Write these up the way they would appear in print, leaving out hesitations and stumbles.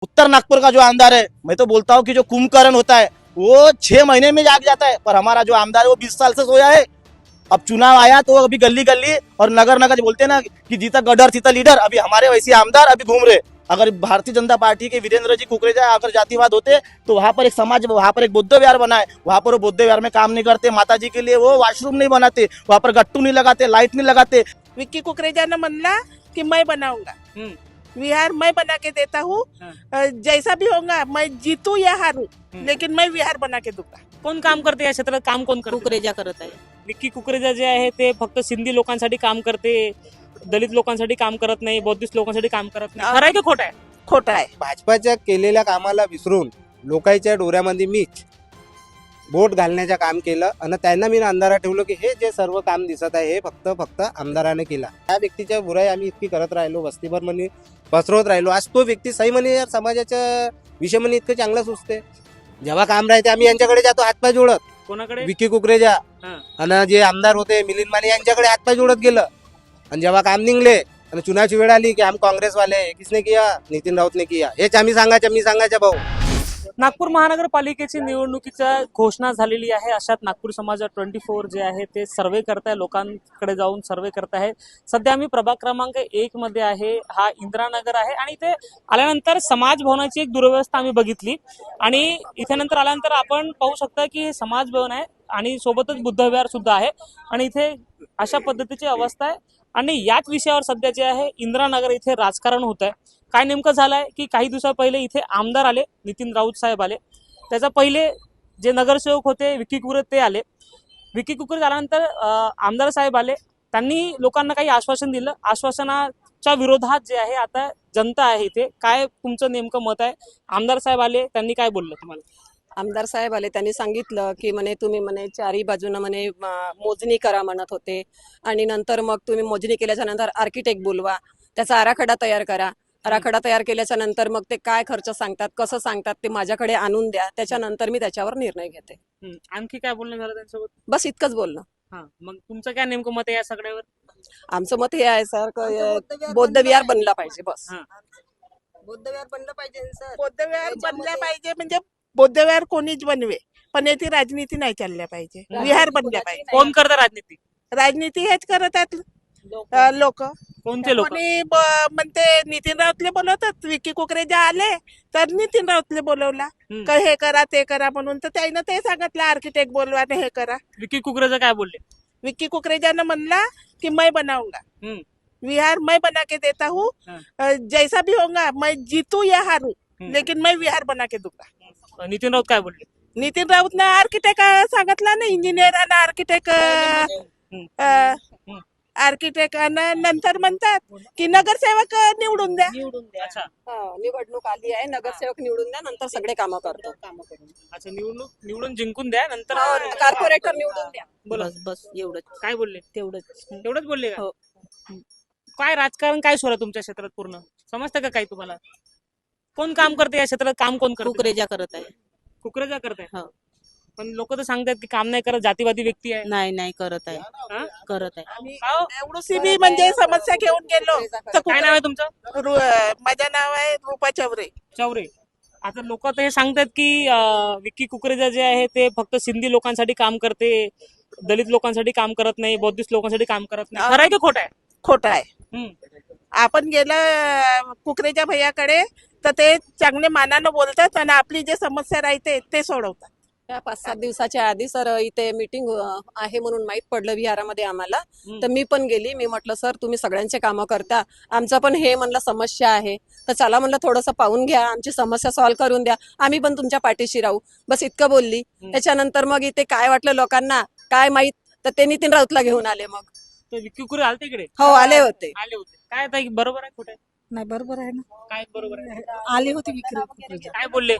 उत्तर नागपुर का जो आमदार है, मैं तो बोलता हूँ कि जो कुंभकर्ण होता है वो 6 महीने में जाग जाता है, पर हमारा जो आमदार है वो 20 साल से सोया है। अब चुनाव आया तो अभी गली गली और नगर नगर जो बोलते हैं ना कि जीता गडर जीता लीडर, अभी हमारे वैसे आमदार अभी घूम रहे। अगर भारतीय जनता पार्टी के वीरेंद्र जी कुकरेजा अगर जातिवाद होते तो वहां पर एक समाज, वहां पर एक बौद्ध विहार बना है, वहां पर वो बौद्ध विहार में काम नहीं करते, माता जी के लिए वो वॉशरूम नहीं बनाते, वहां पर गट्टू नहीं लगाते, लाइट नहीं लगाते। विक्की कुकरेजा ने म्हणला कि मैं बनाऊंगा विहार, मैं बना के देता हूँ। जैसा भी होगा, मैं जीतू या हारू, लेकिन मैं विहार बना के दूंगा। कोण काम करते या क्षेत्रात? काम कोण करते? कुकरेजा करत आहे. विक्की कुकरेजा जे आहे ते फक्त सिंधी लोकांसाठी काम करते, दलित लोकांसाठी काम करत नाही, बौद्धिस्ट लोकांसाठी काम करत नाही. खरं आहे की खोटं आहे? खोटा आहे. भाजपाच्या केलेल्या कामाला विसरून लोकांच्या डोऱ्यामध्ये मीच बोट घालण्याचं काम केलं आणि त्यांना मी अंधारात ठेवलं की हे जे सर्व काम दिसत आहे हे फक्त आमदाराने केला. त्या व्यक्तीच्या बुराई आम्ही इतकी करत राहिलो, वस्तीभर म्हणे पसरवत राहिलो. आज तो व्यक्ती सही म्हणे यार समाजाच्या विषय म्हणे इतकं चांगलं सुचते. जेव्हा काम राहते आम्ही यांच्याकडे जातो हातपाय जोडत. कोणाकडे? विक्की कुकरेजा हा. आणि जे आमदार होते मिलिंद माने यांच्याकडे हातपाय जोडत गेलं. आणि जेव्हा काम निघले आणि चुनावची वेळ आली की हम काँग्रेस वाले किसने किया, नितीन राऊत ने किया, हेच आम्ही सांगायचं भाऊ. नागपूर महानगरपालिकेची निवडणुकीच्या घोषणा झालेली आहे. अशात नागपूर समाज 24 जे आहे ते सर्वे करताय, लोकांकडे जाऊन सर्वे करताय. सध्या आम्ही प्रभाग क्रमांक 1 मध्ये आहे. हा इंदिरानगर आहे आणि इथे आल्यानंतर समाज भवनाची एक दुर्व्यवस्था आम्ही बघितली आणि इथे नंतर आल्यानंतर आपण पाहू शकता की हे समाज भवन आहे आणि सोबतच बुद्ध विहार सुद्धा आहे आणि इथे अशा पद्धतीची अवस्था आहे. आणि याच विषयावर सध्या जे आहे इंदिरानगर इथे राजकारण होत आहे. काय नेमकं झालंय की काही दिवसा पहिले इथे आमदार आले, नितीन राऊत साहेब आले. त्याचा पहिले जे नगरसेवक होते विक्की कुकरे ते आले. विक्की कुकरे झाल्यानंतर आमदार साहेब आले. त्यांनी लोकांना काही आश्वासन दिलं. आश्वासनाच्या विरोधात जे आहे आता जनता आहे इथे. काय तुमचं नेमकं मत आहे? आमदार साहेब आले, त्यांनी काय बोललं तुम्हाला? आमदार साहेब आले, त्यांनी सांगितलं की म्हणे तुम्ही म्हणे चारी बाजूनं म्हणे मोजणी करा म्हणत होते आणि नंतर मग तुम्ही मोजणी केल्याच्या नंतर आर्किटेक्ट बोलवा, त्याचा आराखडा तयार करा. आराखडा तयार केल्याच्या नंतर मग ते काय खर्च सांगतात, कसं सांगतात ते माझ्याकडे आणून द्या, त्याच्यानंतर मी त्याच्यावर निर्णय घेते. आणखी काय बोलणं झालं त्यांच्यासोबत? बस इतकंच बोलणं. हा, मग तुमचं काय नेमकं मत आहे या सगळ्यावर? आमचं मत हे आहे सर, बौद्ध विहार बनला पाहिजे. बस हा. बौद्ध विहार बनलं पाहिजे सर. बौद्ध विहार बनल्या पाहिजे, म्हणजे बौद्ध विहार कोणीच बनवे, पण याची राजनीती नाही चालल्या पाहिजे. विहार बनल्या पाहिजे. कोण करतं राजनीती? राजनीती हेच करत आहेत लोक. कोणते लोक? कोणी म्हणते नितीन राऊतले बोलवतात, विक्की कुकरेजा आले तर नितीन राऊतले बोलवला का हे करा ते करा म्हणून, तर त्यानं ते सांगितलं आर्किटेक्ट बोलवा हे करा. विक्की कुकरेजा काय बोलले? विक्की कुकरेजा ने म्हणला कि मैं बनाऊंगा विहार, मैं बना के देता हूँ। जैसा भी होगा, मैं जीतू या हारू, लेकिन मैं विहार बना के दूंगा. नितीन राऊत काय बोलले? नितीन राऊत ने आर्किटेक्ट सांगितला ना, इंजिनियर आणि आर्किटेक्ट नंतर म्हणतात की नगरसेवक निवडून द्या. अच्छा निवडणूक आली आहे, नगरसेवक निवडून द्या, नंतर सगळे कामं करतो. अच्छा, निवडून जिंकून द्या, नंतर कॉर्पोरेटर निवडून द्या. बोला. बस एवढंच. काय बोलले? तेवढंच बोलले का? हो. काय राजकारण काय सुरू आहे तुमच्या क्षेत्रात? पूर्ण समजतं का काही तुम्हाला? कोण काम करते या क्षेत्रात? काम कोण करते? कुकरेजा करत आहे. कुकरेजा करते. हो. पण लोक तर सांगतात की काम नाही करत, जातीवादी व्यक्ती आहे. नाही करत आहे. हा? करत आहे. अहो, एवढूशी बी म्हणजे समस्या घेऊन गेलो तर काय नाव आहे तुमचं? माझं नाव आहे रूपा चौरे. चौरे. आता लोक तर हे सांगतात की विक्की कुकरेजा जे आहे ते फक्त सिंधी लोकांसाठी काम करते, दलित लोकांसाठी काम करत नाही, बौद्धिस्ट लोकांसाठी काम करत नाही. खरं आहे की खोटं आहे? खोटं आहे. आपण गेलं कुकरेजा भैयाकडे तर ते चांगले मानानं बोलतात आणि आपली जे समस्या राहते ते सोडवतात. 5-7 दिवसाच्या आधी सर इथे मीटिंग आहे म्हणून माहित पडलं विहारामध्ये आम्हाला, तर मी पण गेली. मी म्हटलं सर तुम्ही सगळ्यांचे कामं करता, आमचं पण हे म्हणलं समस्या आहे, तर चला म्हणलं थोडंसं पाहून घ्या, आमची समस्या सॉल्व्ह करून द्या, आम्ही पण तुमच्या पाठीशी राहू. बस इतकं बोलली. त्याच्यानंतर मग इथे काय वाटलं लोकांना काय माहित, तर ते नितीन राऊतला घेऊन आले. मग विक्की कुकरे आलते इकडे? हो आले होते. काय ताई, बरोबर आहे खोटं आहे? नाही बरोबर आहे ना, काय बरोबर आहे? आले होते विक्री. काय बोलले?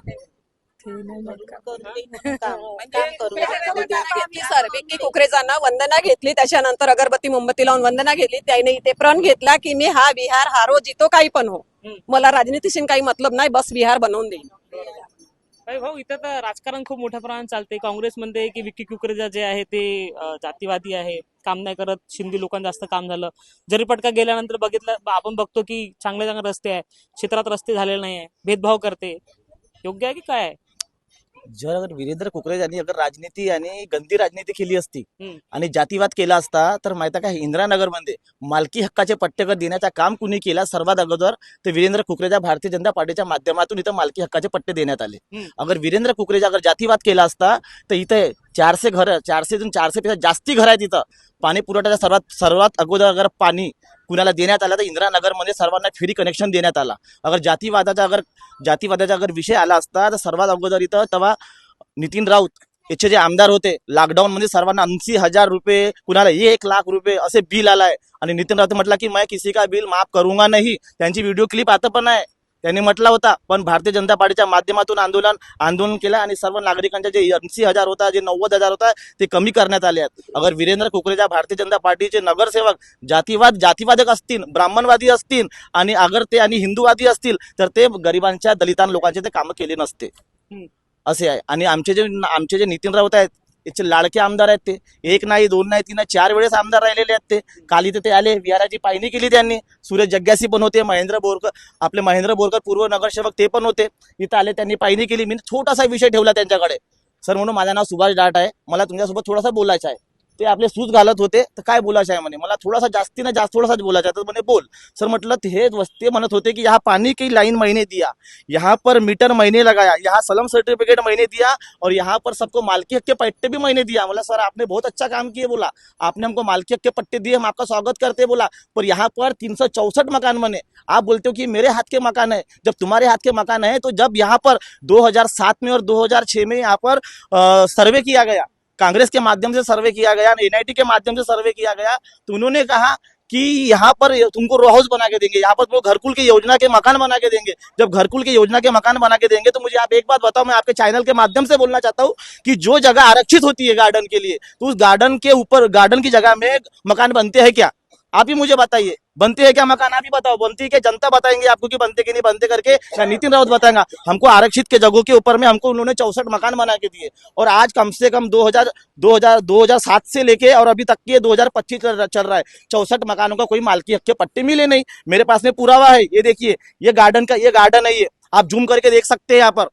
सर विक्की कुकरेजांना वंदना घेतली, त्याच्यानंतर अगरबत्ती मोमबत्ती लावून वंदना घेतली. त्याने इथे प्रण घेतला की मी हा विहार हारो जितो काही पण हो, मला राजनीतीशी काही मतलब नाही, बस विहार बनवून देईल. काही भाऊ इथं तर राजकारण खूप मोठ्या प्रमाणात चालते. काँग्रेस म्हणते की विक्की कुकरेजा जे आहे ते जातीवादी आहे, काम नाही करत, शिंदे लोकांना जास्त काम झालं. जरीपटका गेल्यानंतर बघितलं आपण बघतो की चांगले चांगले रस्ते आहे, क्षेत्रात रस्ते झालेले नाही आहे, भेदभाव करते. योग्य आहे की काय आहे? जर अगर वीरेंद्र कुकरेज यांनी अगर राजनीती आणि गंदी राजनीती केली असती हम्म. आणि जातीवाद केला असता तर माहिती आहे का इंदिरानगर मध्ये मालकी हक्काचे पट्टेकर देण्याचं काम कुणी केला सर्वात अगोदर ते वीरेंद्र कुकरेजा भारतीय जनता पार्टीच्या माध्यमातून इथं मालकी हक्काचे पट्टे देण्यात आले. हम्म. अगर वीरेंद्र कुकरेजा अगर जातीवाद केला असता तर इथे 400 पेक्षा जास्ती घर आहेत. इथं पाणी पुरवठ्याचा सर्वात अगोदर अगर पाणी कुणाला देण्यात आला तर इंदिरानगरमध्ये सर्वांना फ्री कनेक्शन देण्यात आला. अगर जातीवादाचा अगर विषय आला असता तर सर्वात अगोदर इथं तेव्हा नितीन राऊत याचे जे आमदार होते लॉकडाऊन मध्ये सर्वांना 80,000 रुपये कुणाला 1 लाख रुपये असे बिल आलाय आणि नितीन राऊत म्हटलं की मैं किसी का बिल माफ करूंगा नहीं. त्यांची व्हिडिओ क्लिप आता पण आहे. त्यांनी म्हटला होता पण भारतीय जनता पार्टीच्या माध्यमातून आंदोलन केलं आणि सर्व नागरिकांचे जे 80,000 होता जे 90,000 होता ते कमी करण्यात आले आहेत. अगर वीरेंद्र कुकरेजा भारतीय जनता पार्टीचे नगरसेवक जातीवादक असतील, ब्राह्मणवादी असतील आणि अगर ते आणि हिंदूवादी असतील तर ते गरिबांच्या दलितां लोकांचे ते कामं केले नसते. असे आहे. आणि आमचे जे नितीन राऊत आहेत याचे लाडके आमदार आहेत. ते 1 नाही 2 नाही 3 नाही 4 वेळेस आमदार राहिलेले आहेत. ते काल इथे ते आले, विहाराची पाहणी केली त्यांनी. सुरेश जग्यासी पण होते, महेंद्र बोरकर पूर्व नगरसेवक ते पण होते. इथं आले, त्यांनी पाहणी केली. मी छोटासा विषय ठेवला त्यांच्याकडे. सर म्हणून माझं नाव सुभाष डाट आहे, मला तुमच्यासोबत थोडासा बोलायचं आहे. ते आपले सूज घालत होते तर काय बोलायचं आहे म्हणे, मला थोडासा थोडासाच बोलायचा आहे. तर म्हणे बोल सर. म्हटलं हे ते म्हणत होते की यहाँ पानी की लाइन मैंने दिया, यहाँ पर मीटर मैंने लगाया, यहाँ सलम सर्टिफिकेट मैंने दिया और यहाँ पर सबको मालकी हक के पट्टे भी मैंने दिया. बोला सर आपने बहुत अच्छा काम किए. बोला आपने हमको मालकी हक के पट्टे दिए, हम आपका स्वागत करते. बोला पर यहाँ पर 364 मकान बने. आप बोलते हो कि मेरे हाथ के मकान है. जब तुम्हारे हाथ के मकान है तो जब यहाँ पर 2007 में और 2006 में यहाँ पर सर्वे किया गया, कांग्रेस के माध्यम से सर्वे किया गया, एनआईटी के माध्यम से सर्वे किया गया, तो उन्होंने कहा कि यहाँ पर तुमको रो हाउस बना के देंगे, यहाँ पर तुमको घरकुल की योजना के मकान बना के देंगे. जब घरकुल की योजना के मकान बना के देंगे तो मुझे आप एक बात बताओ, मैं आपके चैनल के माध्यम से बोलना चाहता हूँ कि जो जगह आरक्षित होती है गार्डन के लिए तो उस गार्डन के ऊपर गार्डन की जगह में मकान बनते हैं क्या? आप ही मुझे बताइए, बनते हैं क्या मकान? आप ही बताओ. बनती है क्या? जनता बताएंगे आपको कि बनते कि नहीं बनते करके, या नितिन राउत बताएंगा? हमको आरक्षित के जगहों के ऊपर में हमको उन्होंने 64 मकान बना के दिए और आज कम से कम 2007 से लेके और अभी तक के 2025 चल रहा है, 64 मकानों का कोई मालकी हक के पट्टे मिले नहीं. मेरे पास में पुरावा है. ये देखिए, ये गार्डन है. ये आप जूम करके देख सकते हैं यहाँ पर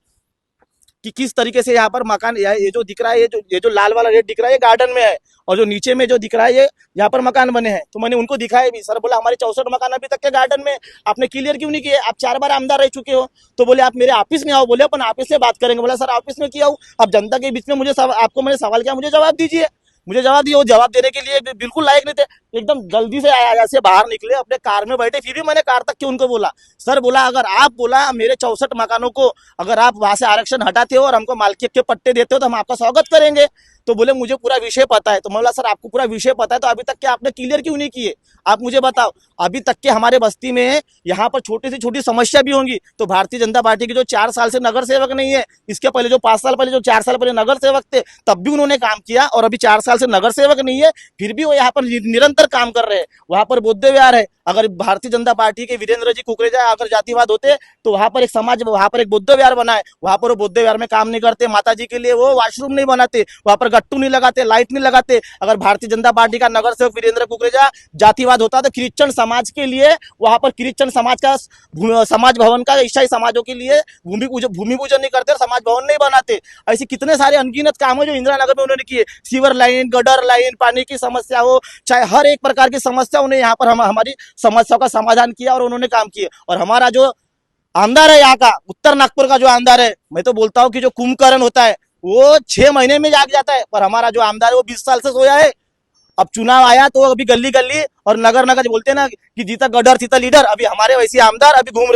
कि किस तरीके से यहाँ पर मकान, ये जो दिख रहा है, ये जो लाल वाला रेड दिख रहा है ये गार्डन में है और जो नीचे में जो दिख रहा है ये यहाँ पर मकान बने हैं. तो मैंने उनको दिखाया भी. सर बोला हमारे 64 मकान अभी तक के गार्डन में आपने क्लियर क्यों नहीं किए? आप 4 बार आमदार रह चुके हो. तो बोले आप मेरे ऑफिस में आओ. बोले अपन ऑफिस से बात करेंगे. बोला सर ऑफिस में किया हूँ, अब जनता के बीच में मुझे आपको मैंने सवाल किया, मुझे जवाब दीजिए. मुझे जवाब दिया. वो जवाब देने के लिए बिल्कुल लायक नहीं थे. एकदम जल्दी से ऐसे बाहर निकले, अपने कार में बैठे. फिर भी मैंने कार तक के उनको बोला, सर बोला अगर आप बोला मेरे 64 मकानों को अगर आप वहां से आरक्षण हटाते हो और हमको मालकी के पट्टे देते हो तो हम आपका स्वागत करेंगे. तो बोले मुझे पूरा विषय पता है. तो मैं बोला सर आपको पूरा विषय पता है तो अभी तक के आपने क्लियर क्यों नहीं किए? आप मुझे बताओ. अभी तक के हमारे बस्ती में यहाँ पर छोटी से छोटी समस्या भी होंगी तो भारतीय जनता पार्टी के जो 4 साल से नगर सेवक नहीं है, इसके पहले जो 5 साल पहले जो 4 साल पहले नगर सेवक थे तब भी उन्होंने काम किया और अभी 4 साल से नगर सेवक नहीं है फिर भी वो यहाँ पर निरंतर काम कर रहे हैं. वहां पर बौद्ध विहार है. अगर भारतीय जनता पार्टी के वीरेंद्र जी कुकरेजा अगर जातिवाद होते तो वहां पर एक बौद्ध विहार बना है. वहां पर वो बौद्ध विहार में काम नहीं करते, माता जी के लिए वो वॉशरूम नहीं बनाते, वहां पर गट्टू नहीं लगाते, लाइट नहीं लगाते. अगर भारतीय जनता पार्टी का नगर सेवक वीरेंद्र कुकरेजा जातिवाद होता तो क्रिश्चियन समाज के लिए वहां पर क्रिश्चियन समाज का समाज भवन का ईसाई समाजों के लिए भूमि पूजन नहीं करते, समाज भवन नहीं बनाते. ऐसे कितने सारे अनगिनत काम है जो इंदिरा नगर में उन्होंने किए. सीवर लाइन, गटर लाइन, पानी की समस्या हो, चाहे हर एक प्रकार की समस्या उन्हें यहाँ पर हमारी समस्याओं का समाधान किया और उन्होंने काम किए. और हमारा जो आमदार है यहाँ का उत्तर नागपुर का जो आमदार है, मैं तो बोलता हूँ कि जो कुंभकर्ण होता है वो 6 महीने में जाग जाता है, पर हमारा जो आमदार है वो 20 साल से सोया है. अब चुनाव आया तो अभी गली गली और नगर नगर बोलते ना कि जीता गडर जीता लीडर. अभी हमारे वैसे आमदार अभी घूम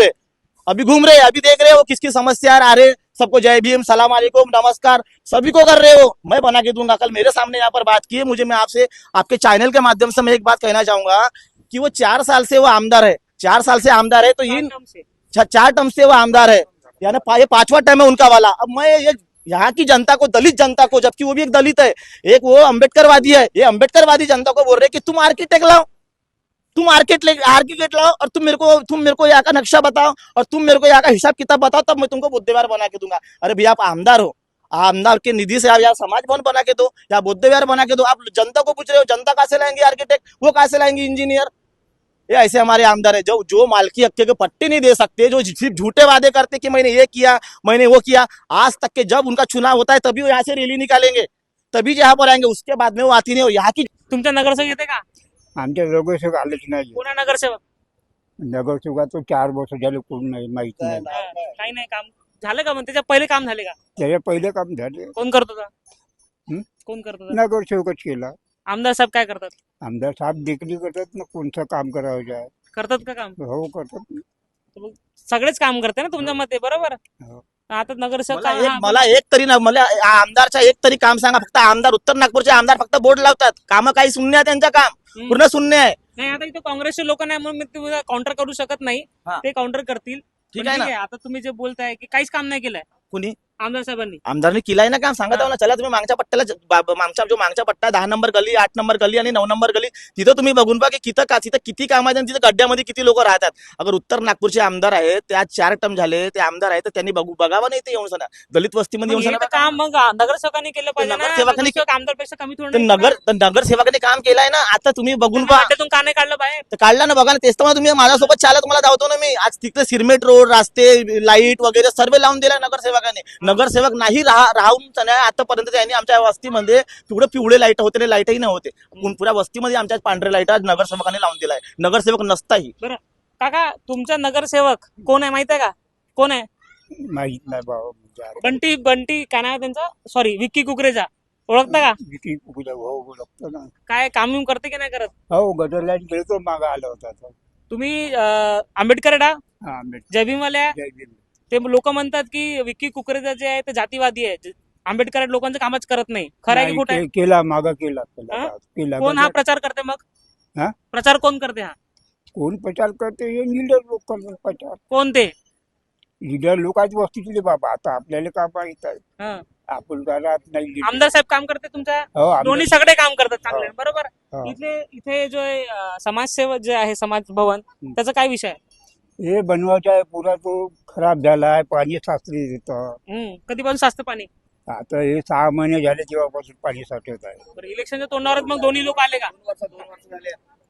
रहे, अभी देख रहे हो किसकी समस्या आ रहे. सबको जय भीम, सलाम अलैकुम, नमस्कार सभी को कर रहे हो. मैं बना के दूंगा. कल मेरे सामने यहाँ पर बात की है. मैं आपसे आपके चैनल के माध्यम से मैं एक बात कहना चाहूंगा कि वो 4 साल से वो आमदार है. 4 साल से आमदार है तो इन 4 टर्म से वो आमदार है, यानी ये 5वां टर्म है उनका वाला. अब मैं ये यहाँ की जनता को, दलित जनता को, जबकि वो भी एक दलित है, एक वो अम्बेडकरवादी है, ये अम्बेडकरवादी जनता को बोल रहे कि तुम आर्किटेक्ट लाओ. तुम आर्किटेक्ट लाओ और तुम मेरे को यहाँ का नक्शा बताओ और तुम मेरे को यहाँ का हिसाब किताब बताओ, तब मैं तुमको बुद्ध विहार बना के दूंगा। अरे भैया आप आमदार हो, आमदार के निधि से आप यहाँ समाज भवन बना के दो या बुद्ध विहार बना के दो। आप जनता को पूछ रहे हो, जनता कहाँ से लाएंगे आर्किटेक्ट, वो कहाँ से लाएंगे इंजीनियर? ये ऐसे हमारे आमदार है जो मालकी हक के पट्टे नहीं दे सकते, जो सिर्फ झूठे वादे करते कि मैंने ये किया मैंने वो किया। आज तक के जब उनका चुनाव होता है तभी वो यहाँ से रैली निकालेंगे, तभी यहाँ पर आएंगे, उसके बाद में वो आती नहीं। और यहाँ की तुमच्या नगरसेवक येते का? आमच्या नगरसेवक आलेच नाही. कोण आहे नगरसेवक? नगरसेवकाचं 4 वर्ष झाले कोण नाही माहित नाही. काही नाही काम झालं का? मग त्याच्या पहिले काम झाले का? त्याच्या पहिले काम झाले. कोण करत होता? हं? कोण करत होता? नगरसेवकच केला. आमदार साहेब काय करतात? आमदार साहेब देखणी करतात ना, कोणतं काम करावं जाय. करतात का काम? हो करतात. सगळेच काम करते ना तुमच्या मते, बरोबर? हो. आता नगरसेवक मला एक तरी मला आमदारचा एक तरी काम सांगा. फक्त आमदार उत्तर नागपूरचे आमदार फक्त बोर्ड लावतात, काम काही शून्य आहे त्यांचं काम, पूर्ण शून्य आहे. नाही, आता इथे काँग्रेसचे लोक नाही म्हणून मी तुम्हाला काउंटर करू शकत नाही. हा. ते काउंटर करतील. ठीक पण आहे ना. आता तुम्ही जे बोलताय की काहीच काम नाही केलंय कुणी आमदार साहेबांनी. आमदारने केलाय ना काम, सांगत आहो ना. चला तुम्ही मागच्या पट्ट्याला मागच्या पट्टा 10 नंबर गली, 8 नंबर गली आणि 9 नंबर गली, तिथं तुम्ही बघून पहा की तिथं किती काम आहेत आणि तिथं गड्ड्यामध्ये किती लोक राहतात. अगर उत्तर नागपूरचे आमदार आहेत, ते आज 4 टर्म झाले, ते आमदार आहेत, तर त्यांनी बघावं नाही ते येऊन सणा दलित वस्तीमध्ये येऊन मग हे सणा तर काम मग नगरसेवकांनी केलं पाहिजे ना. नगरसेवकांनी नगरसेवक आमदारपेक्षा कमी थोडं तर नाही. नगरसेवकाने काम केलाय ना. आता तुम्ही बघून पहा, खड्ड्यातून का नाही काढलं बाहेर? तर काढला ना, बघा ना. तेच तर मग तुम्ही माझ्यासोबत चालत तुम्हाला धावतो ना मी. आज तिकडे सिरमेट रोड, रस्ते, लाईट वगैरे सर्व लावून दिलाय नगरसेवकाने. नगरसेवक नाही राहून आतापर्यंत त्यांनी आमच्या वस्तीमध्ये पिवळे लाईट होते, लाईटही नव्हते. पुऱ्या वस्तीमध्ये आमच्या पांढरे लाईट आज नगरसेवकाने लावून दिलाय. नगरसेवक नसताही. बरं काका, तुमचा नगरसेवक कोण आहे माहित आहे का? कोण आहे? माहित नाही बाबा. बंटी काय नाव आहे त्यांचा? सॉरी, विक्की कुकरेजा. ओळखता का? विकी कुकला हो ओळखतो ना. काय काम बिम करते की नाही करत? हो गटर लाईन गेलो मागा आला होता तो. तुम्ही आंबेडकर डा हा आंबेडकर. जय भीमवाल्या. जय भीम. ते लोक म्हणतात की विक्की कुकरेजा जे आहे ते जातीवादी आहे, आंबेडकर लोकांचं कामच करत नाही. खरं आहे की खोटं आहे? केला मागा केला हा? केला. कोण हा प्रचार करते मग? हा? प्रचार कोण करते हा? कोण प्रचार करते? हे लीडर लोक करतात प्रचार. कोण ते? लीडर लोकांची वस्तीतले बाबा. आता आपल्याला का माहित आहे, हा. आपण घरात नाही leader. आमदार साहेब काम करते तुमच्या? हो आमदार. दोन्ही सगळे काम करतात चांगले, हो. बरोबर? हो. इथे जो आहे, समाजसेवा जे आहे समाज भवन, त्याचा काय विषय आहे? हे बनवायचा आहे पुरा, तो खराब झाला आहे. पाणी साचले तिथं. कधीपासून साचतं पाणी? आता हे 6 महिने झाले तेव्हापासून पाणी साठवत आहे. बरं, इलेक्शनच्या तोंडावर मग दोन्ही लोक आले का?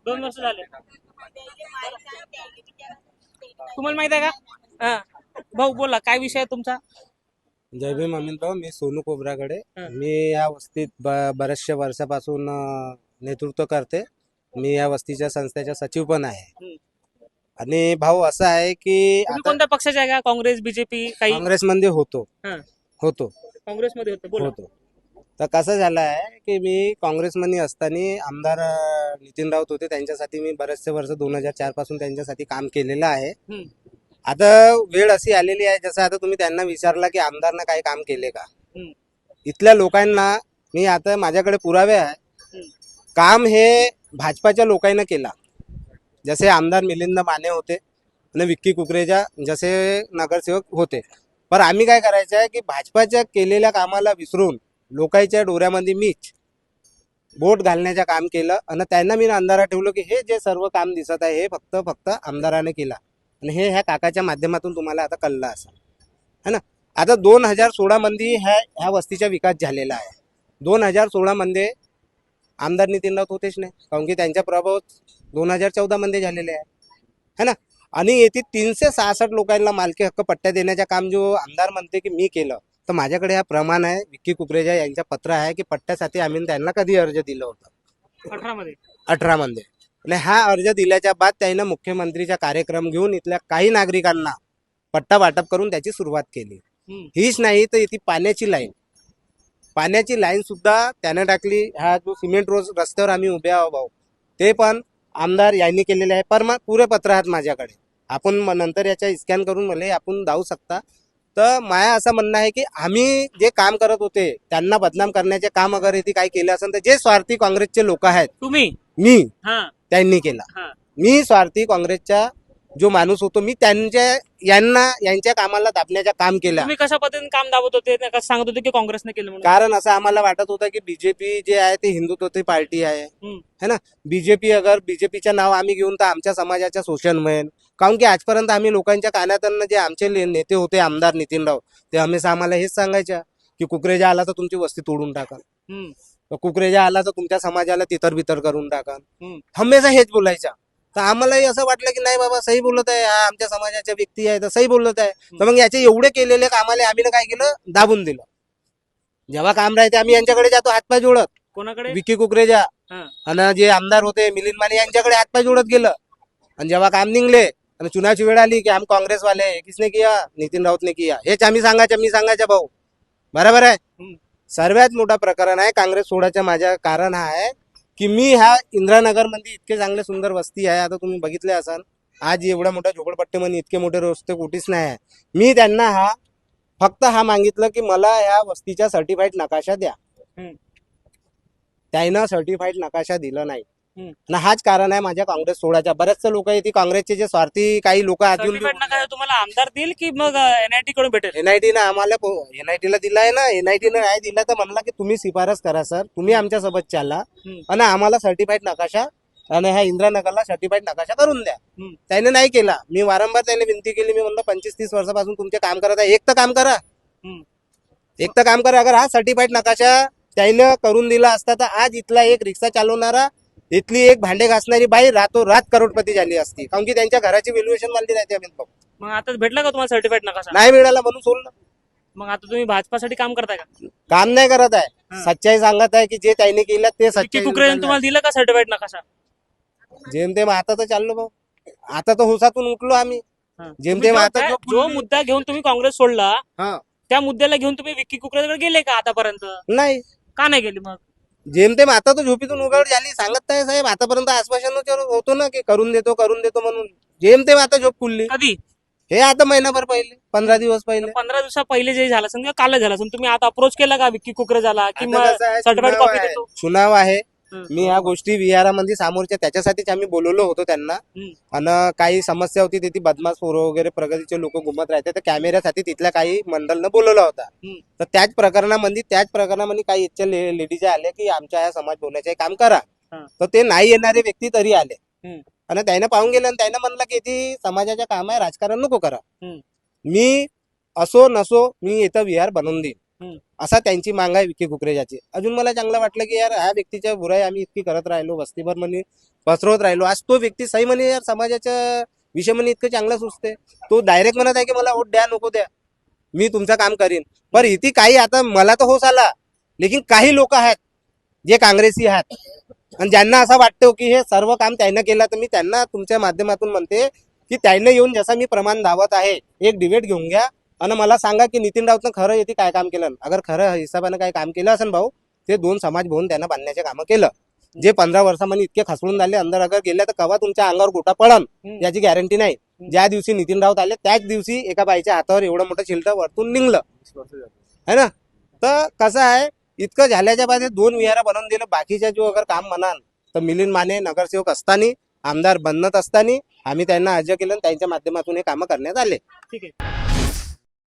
2 वर्ष झाले. तुम्हाला माहित आहे का? हा. भाऊ बोला, काय विषय आहे तुमचा? जय भीम अमित भाऊ. मी सोनू कोबरागडे. हा. मी या वस्तीत बऱ्याचशा वर्षापासून नेतृत्व करते. मी या वस्तीच्या संस्थेचा सचिव पण आहे. आणि भाऊ असं आहे की तुम्ही आता कोणत्या पक्षाचे आहे का? काँग्रेस, बीजेपी? काही काँग्रेसमध्ये होतो. हा. काँग्रेसमध्ये होते, बोला. तर कसं झालं आहे की मी काँग्रेसमध्ये असताना आमदार नितीन राऊत होते, त्यांच्यासाठी मी बरेचसे वर्ष 2004 पासून त्यांच्यासाठी काम केलेलं आहे. आता वेळ अशी आलेली आहे, जसं आता तुम्ही त्यांना विचारला की आमदारनं काही काम केले का, इथल्या लोकांना मी आता माझ्याकडे पुरावे आहे. काम हे भाजपाच्या लोकांना केला. जसे आमदार मिलिंद माने होते आणि विक्की कुकरेजा जसे नगरसेवक होते. पण आम्ही काय करायचं आहे की भाजपाच्या केलेल्या कामाला विसरून लोकांच्या डोऱ्यामध्ये मीच बोट घालण्याचं काम केलं आणि त्यांना मी अंधारात ठेवलं की हे जे सर्व काम दिसत आहे हे फक्त आमदाराने केला. आणि हे ह्या काकाच्या माध्यमातून तुम्हाला आता कळलं असं है ना. आता 2016 मध्ये ह्या वस्तीचा विकास झालेला आहे. 2016 मध्ये आमदार नितीन राऊत होतेच नाही, कारण की त्यांचा प्रभाव 2014 मध्ये झालेले आहे है ना. आणि येथे 366 लोकांना मालकी हक्क पट्ट्या देण्याचं काम जो आमदार म्हणते की मी केलं, तर माझ्याकडे हा प्रमाण आहे. विक्की कुकरेजा यांचा पत्र आहे की पट्ट्यासाठी आम्ही त्यांना कधी अर्ज दिलं होतं 18 मध्ये. आणि हा अर्ज दिल्याच्या बाद त्यानं मुख्यमंत्रीचा कार्यक्रम घेऊन इथल्या काही नागरिकांना पट्टा वाटप करून त्याची सुरुवात केली. हीच नाही तर इथे पाण्याची लाईन सुद्धा त्याने टाकली. हा जो सिमेंट रोड रस्त्यावर आम्ही उभे आहो भाऊ, ते पण आमदार यांनी केलेले आहे. पर पुरे पत्र आहेत माझ्याकडे, आपण नंतर याच्या स्कॅन करून मला आपण जाऊ शकता. तर माया असं म्हणणं आहे की आम्ही जे काम करत होते त्यांना बदनाम करण्याचे काम अगर इथे काय केलं असेल तर जे स्वार्थी काँग्रेसचे लोक आहेत, तुम्ही मी हा त्यांनी केला. हा. मी स्वार्थी काँग्रेसच्या जो माणूस होतो मी यांच्या कामाला दाबण्याचं काम केलं. तुम्ही कशा पद्धतीने काम दाबत होते ते कसं सांगत होते की काँग्रेसने केलं म्हणून? कारण असं आम्हाला वाटत होतं की बीजेपी जे आहे ते हिंदुत्वाची पार्टी आहे है ना. बीजेपीचं नाव आम्ही घेऊन तर आमच्या समाजाच्या शोषण होईल. कारण की आजपर्यंत आम्ही लोकांच्या कानातून जे आमचे नेते होते आमदार नितीनराव ते हमेशा आम्हाला हेच सांगायचे की कुकरेजा आला तर तुमची वस्ती तोडून टाका, कुकरेजा आला तर तुमच्या समाजाला तितर-बितर करून टाका, हमेशा हेच बोलायचा. तर आम्हालाही असं वाटलं की नाही बाबा सही बोलत आहे, हा आमच्या समाजाच्या व्यक्ती आहे तर सही बोलत आहे. तर मग याचे एवढे केलेले कामाले आम्ही काय केलं, दाबून दिलं. जेव्हा काम राहते आम्ही यांच्याकडे जातो हातपाय जोडत, कोणाकडे? विकी कुकरेजा हा. आणि जे आमदार होते मिलिंद माने यांच्याकडे हातपाय जोडत गेलं. आणि जेव्हा काम निघले आणि चुनावची वेळ आली की आम काँग्रेस वाले है, किसने किया, नितीन राऊतने किया, हेच आम्ही सांगायचं भाऊ. बरोबर आहे. सर्वात मोठा प्रकरण आहे काँग्रेस सोडायचं माझ्या कारण हा आहे की मी ह्या इंदिरानगर मध्ये इतके चांगले सुंदर वस्ती आहे, आता तुम्ही बघितले असाल आज एवढ्या मोठ्या झोपडपट्टीमध्ये इतके मोठे रस्ते कुठेच नाही आहे. मी त्यांना फक्त मागितलं की मला ह्या वस्तीचा सर्टिफाईड नकाशा द्या. त्यानं सर्टिफाईड नकाशा दिला नाही. ना हाच कारण आहे माझ्या काँग्रेस सोडायचा. बरेचसे लोक येते काँग्रेसचे जे स्वार्थी काही लोक अजून सर्टिफिकेट नका तुम्हाला आमदार देईल की मग एनआयटी कडून भेटेल? एनआयटी ना आम्हाला एनआयटी ला दिलाय ना. एनआयटी ने नाही दिला तर म्हणला की तुम्ही शिफारस करा सर, तुम्ही आमच्या सोबत चाला आणि आम्हाला सर्टिफाईड नकाशा आणि ह्या इंदिरानगरला सर्टिफाईड नकाशा करून द्या. त्याने नाही केला. मी वारंवार त्याने विनंती केली. मी म्हणलं 25-30 वर्षापासून तुमचे काम करत आहे, एक तर काम करा. अगर हा सर्टिफाईड नकाशा त्याने करून दिला असता तर आज इथला एक रिक्षा चालवणारा, इथली एक भांडे घासणारी बाई रात करोडपती झाली असती. कारण की त्यांच्या घराची व्हॅल्युएशन वाढली नाही. मग आता भेटला का तुम्हाला सर्टिफिकेट नकाशा? नाही मिळाला म्हणून सोडलं. मग आता तुम्ही भाजपासाठी काम करताय का? काम नाही करत आहे, सच्चाई सांगत आहे की जे त्याने केलं ते सच्चाई. कुकरेने तुम्हाला दिलं का सर्टिफिकेट नकाशा? जेमतेम आता तर चाललो भाऊ, आता तर होसातून उठलो आम्ही. जेमतेम आता जो मुद्दा घेऊन तुम्ही काँग्रेस सोडला हा त्या मुद्द्याला घेऊन तुम्ही विक्की कुकरेकडे गेले का आतापर्यंत? नाही, का नाही गेले मग? जेमतेम आता तर झोपीतून उघड झाली. सांगत आहे साहेब, आतापर्यंत आश्वासन होतो ना की करून देतो म्हणून. जेमतेम आता झोप खुलली. कधी? हे आता महिनाभर पहिले, 15 दिवस पहिले. 15 दिवसा पहिले जे झालं असेल काल झालं असेल, तुम्ही आता अप्रोच केला का विक्की कुकरे झाला की आता कसं आहे, सर्टिफिकेट चुनाव कॉपी आहे. देतो? चुनाव आहे. मी ह्या गोष्टी विहारामध्ये सामोरच्या त्याच्यासाठीच आम्ही बोलवलो होतो त्यांना. आणि काही समस्या होती तिथे, बदमाश पोरं वगैरे प्रगतीचे लोक घुमत राहते, तर कॅमेऱ्यासाठी तिथल्या काही मंडळनं बोलवला होता. तर त्याच प्रकरणामध्ये काही इच्छा लेडीज आल्या की आमच्या या समाज भवनाचे काम करा. तर ते नाही येणारे व्यक्ती तरी आले आणि त्यानं पाहून गेलं आणि त्यानं म्हणलं की ती समाजाचं काम आहे, राजकारण नको करा. मी असो नसो मी इथं विहार बनवून देईन असा त्यांची मांग आहे विकी कुकरेजाची. अजून मला चांगलं वाटलं की यार ह्या व्यक्तीच्या बुराई आम्ही इतकी करत राहिलो, वस्तीभर म्हणे पसरवत राहिलो, आज तो व्यक्ती सही म्हणे यार समाजाच्या विषय म्हणे इतकं चांगलं सुचते. तो डायरेक्ट म्हणत आहे की मला वोट द्या नको द्या, मी तुमचं काम करीन. पण इथे काही आता मला तर होस आला, लेकिन काही लोक आहेत जे काँग्रेसी आहेत आणि ज्यांना असं वाटतं की हे सर्व काम त्यानं केलं. तर मी त्यांना तुमच्या माध्यमातून म्हणते की त्यानं येऊन जसं मी प्रमाण दावत आहे, एक डिबेट घेऊन घ्या आणि मला सांगा की नितीन राऊतनं खरं येते काय काम केलं. अगर खरं हिसाबानं काय काम केलं असेल भाऊ, ते 2 समाज भवन त्यांना बांधण्याचे कामं केलं. जे 15 वर्षामध्ये इतके खसळून झाले अंदर अगर गेल्या तर कवा तुमच्या अंगावर गोटा पडन याची गॅरंटी नाही. ज्या दिवशी नितीन राऊत आले त्याच दिवशी एका बाईच्या हातावर एवढं मोठं चिलट वरतून निघलं है ना. तर कसं आहे, इतकं झाल्याच्या बाद 2 विहारा बनवून दिलं. बाकीच्या जो अगर काम म्हणाल तर मिलिंद माने नगरसेवक असताना, आमदार बनत असताना आम्ही त्यांना अर्ज केलं आणि त्यांच्या माध्यमातून हे कामं करण्यात आले. ठीक आहे.